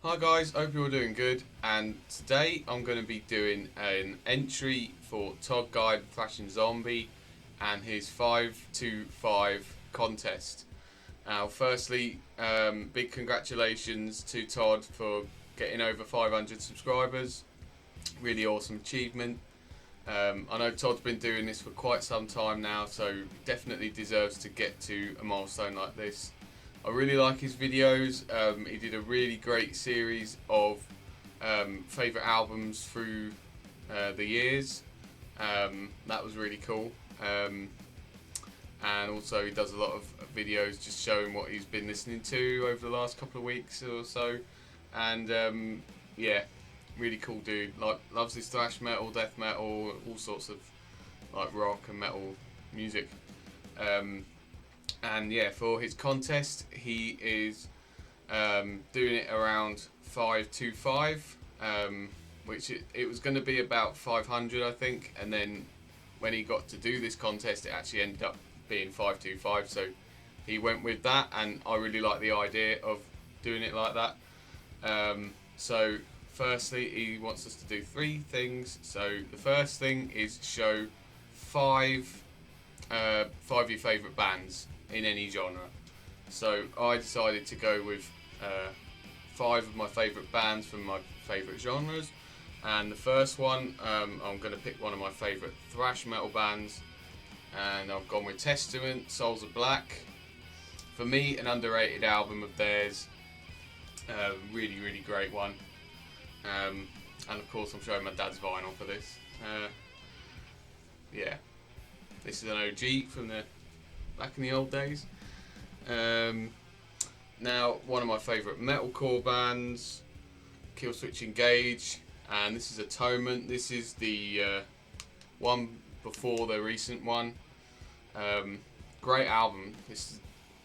Hi guys, hope you're all doing good, and today I'm going to be doing an entry for Todd Guide Thrashing Zombie and his 5-5 contest. Now firstly, big congratulations to Todd for getting over 500 subscribers, really awesome achievement. I know Todd's been doing this for quite some time now, so definitely deserves to get to a milestone like this. I really like his videos. He did a really great series of favourite albums through the years. That was really cool. And also he does a lot of videos just showing what he's been listening to over the last couple of weeks or so. And yeah, really cool dude. Like, loves his thrash metal, death metal, all sorts of like rock and metal music. And yeah, for his contest, he is doing it around 5-5, which it was going to be about 500, I think. And then when he got to do this contest, it actually ended up being 5-5. So he went with that, and I really like the idea of doing it like that. So firstly, he wants us to do 3 things. So the first thing is show 5 of your favourite bands in any genre. So I decided to go with 5 of my favourite bands from my favourite genres, and the first one, I'm going to pick one of my favourite thrash metal bands, and I've gone with Testament, Souls of Black. For me, an underrated album of theirs, really great one, and of course I'm showing my dad's vinyl for this. Yeah, this is an OG from the back in the old days. Now, one of my favourite metalcore bands, Killswitch Engage, and this is Atonement. This is the one before the recent one. Great album. This is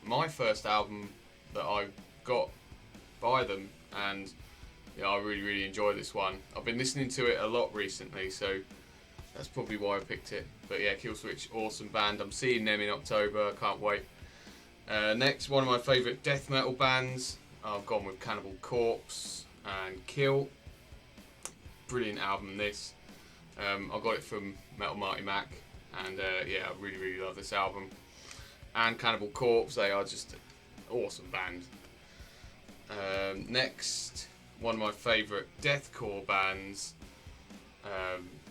my first album that I got by them, and I really enjoy this one. I've been listening to it a lot recently, so that's probably why I picked it. But yeah, Killswitch, awesome band. I'm seeing them in October. I can't wait. Next, one of my favourite death metal bands. I've gone with Cannibal Corpse and Kill. Brilliant album, this. I got it from Metal Marty Mac, and yeah, I really love this album. And Cannibal Corpse, they are just an awesome band. Next, one of my favourite deathcore bands,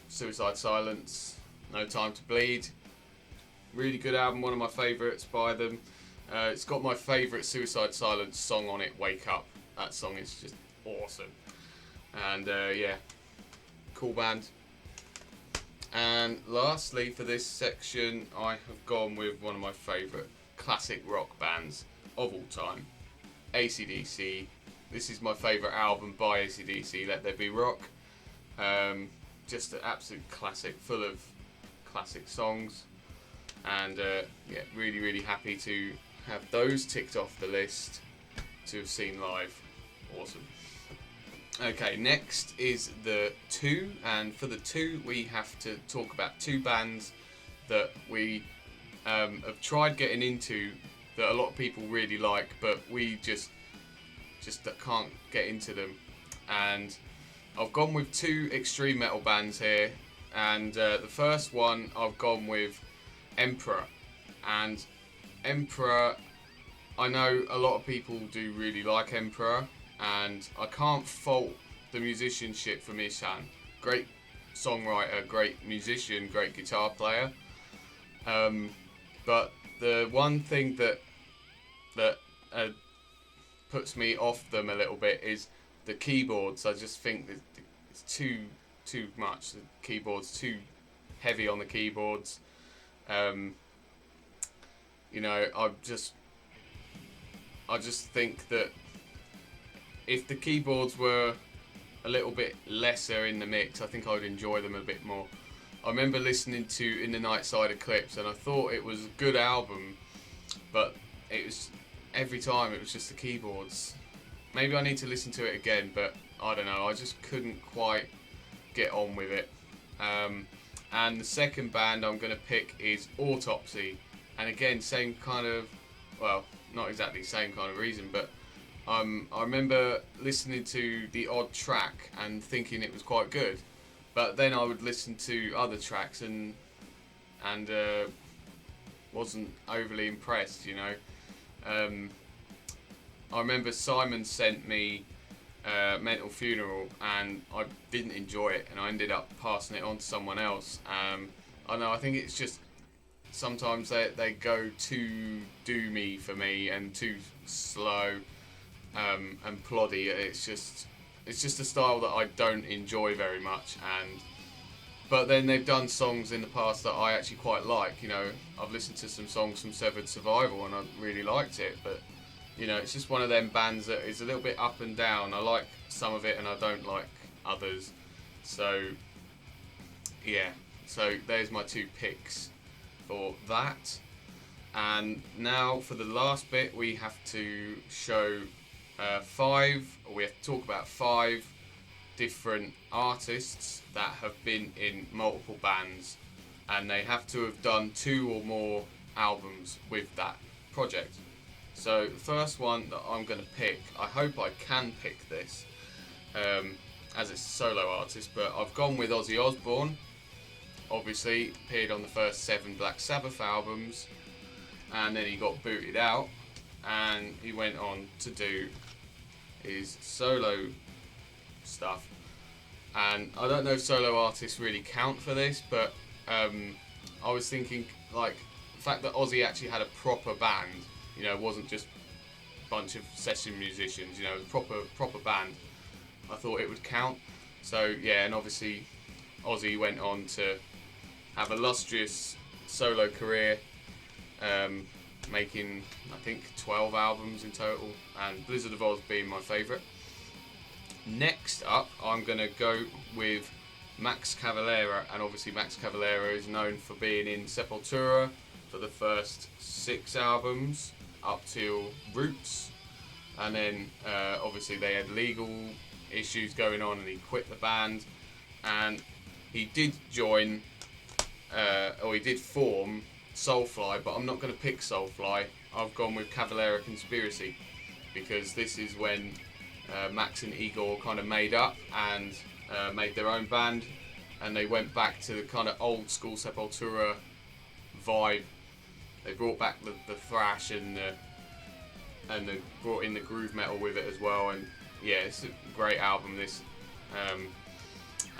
Suicide Silence, No Time to Bleed. Really good album, one of my favourites by them. It's got my favourite Suicide Silence song on it, Wake Up. That song is just awesome. And yeah, cool band. And lastly, for this section, I have gone with one of my favourite classic rock bands of all time, AC/DC. This is my favourite album by AC/DC, Let There Be Rock. Just an absolute classic, full of classic songs, and yeah, really happy to have those ticked off the list to have seen live. Awesome. Okay, next is the 2, and for the 2 we have to talk about 2 bands that we have tried getting into, that a lot of people really like, but we just can't get into them. And I've gone with 2 extreme metal bands here, and the first one I've gone with Emperor. And Emperor, I know a lot of people do really like Emperor, and I can't fault the musicianship from Ishan. Great songwriter, great musician, great guitar player. But the one thing that puts me off them a little bit is the keyboards. I just think that it's too much. The keyboard's too heavy on the keyboards. I just think that if the keyboards were a little bit lesser in the mix, I think I would enjoy them a bit more. I remember listening to In the Nightside Eclipse, and I thought it was a good album, but it was, every time it was just the keyboards. Maybe I need to listen to it again, but I don't know, I just couldn't quite get on with it. And the second band I'm going to pick is Autopsy, and again, same kind of, well, not exactly same kind of reason, but I remember listening to the odd track and thinking it was quite good, but then I would listen to other tracks and wasn't overly impressed, you know. I remember Simon sent me Mental Funeral, and I didn't enjoy it, and I ended up passing it on to someone else. I know, I think it's just sometimes they go too doomy for me and too slow and ploddy. It's just a style that I don't enjoy very much. But then they've done songs in the past that I actually quite like. You know, I've listened to some songs from Severed Survival and I really liked it. But you know, it's just one of them bands that is a little bit up and down. I like some of it and I don't like others. So yeah, so there's my 2 picks for that. And now for the last bit, we have to show we have to talk about 5 different artists that have been in multiple bands, and they have to have done 2 or more albums with that project. So the first one that I'm going to pick, I hope I can pick this as it's a solo artist, but I've gone with Ozzy Osbourne. Obviously appeared on the first 7 Black Sabbath albums, and then he got booted out and he went on to do his solo stuff. And I don't know if solo artists really count for this, but I was thinking, like, the fact that Ozzy actually had a proper band, you know, wasn't just a bunch of session musicians, you know, proper band, I thought it would count. So yeah, and obviously Ozzy went on to have a illustrious solo career, making I think 12 albums in total, and Blizzard of Oz being my favourite. Next up, I'm going to go with Max Cavalera, and obviously Max Cavalera is known for being in Sepultura for the first 6 albums up till Roots, and then obviously they had legal issues going on and he quit the band, and he did join or he did form Soulfly, but I'm not going to pick Soulfly. I've gone with Cavalera Conspiracy, because this is when Max and Igor kind of made up and made their own band, and they went back to the kind of old school Sepultura vibe. They brought back the thrash and they brought in the groove metal with it as well, and yeah, it's a great album this.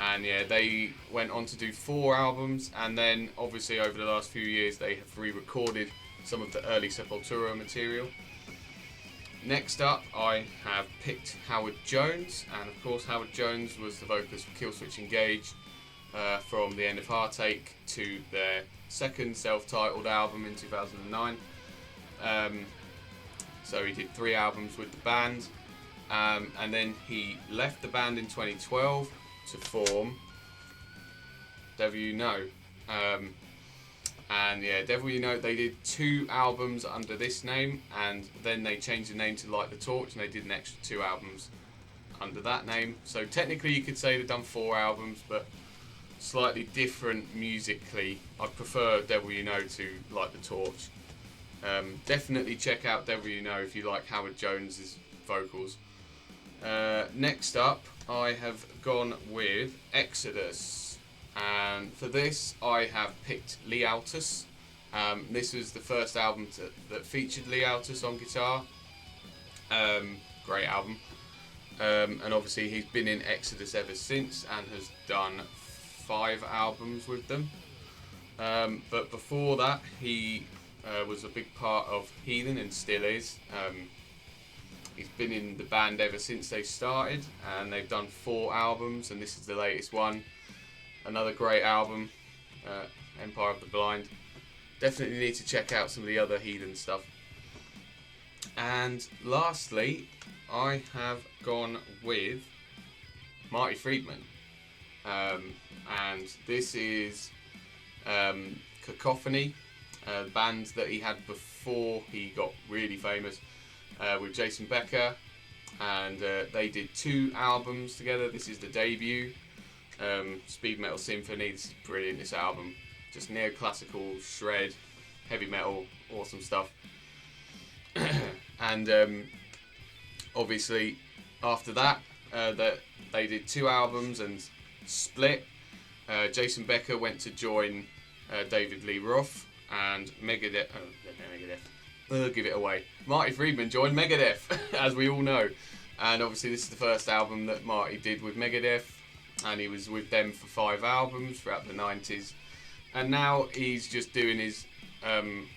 And yeah, they went on to do 4 albums, and then obviously over the last few years they have re-recorded some of the early Sepultura material. Next up, I have picked Howard Jones, and of course Howard Jones was the vocalist for Killswitch Engage from the end of Heartache to their second self-titled album in 2009. So he did 3 albums with the band, and then he left the band in 2012 to form Devil You Know. And yeah, Devil You Know, they did 2 albums under this name, and then they changed the name to Light the Torch, and they did an extra 2 albums under that name. So technically you could say they've done 4 albums, but slightly different musically. I prefer Devil You Know to Light the Torch. Definitely check out Devil You Know if you like Howard Jones's vocals. Next up, I have gone with Exodus, and for this I have picked Lee Altus. This was the first album that featured Lee Altus on guitar. Great album, and obviously he's been in Exodus ever since and has done 5 albums with them. But before that, he was a big part of Heathen and still is. He's been in the band ever since they started, and they've done 4 albums, and this is the latest one. Another great album, Empire of the Blind. Definitely need to check out some of the other Heathen stuff. And lastly, I have gone with Marty Friedman. And this is Cacophony, the band that he had before he got really famous. With Jason Becker, and they did 2 albums together. This is the debut, Speed Metal Symphony. This is brilliant, this album. Just neoclassical, shred, heavy metal, awesome stuff. And obviously, after that, that they did 2 albums and split. Jason Becker went to join David Lee Roth, and Megadeth. Give it away. Marty Friedman joined Megadeth, as we all know. And obviously, this is the first album that Marty did with Megadeth, and he was with them for 5 albums throughout the 90s. And now he's just doing his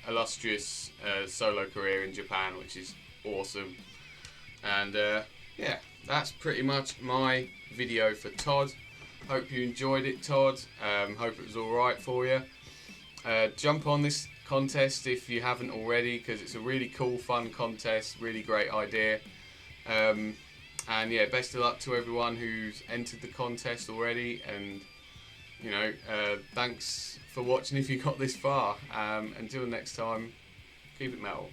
illustrious solo career in Japan, which is awesome. And yeah, that's pretty much my video for Todd. Hope you enjoyed it, Todd. Hope it was alright for you. Jump on this contest if you haven't already, because it's a really cool, fun contest, really great idea. And yeah, best of luck to everyone who's entered the contest already, and you know, thanks for watching if you got this far. Until next time, keep it metal.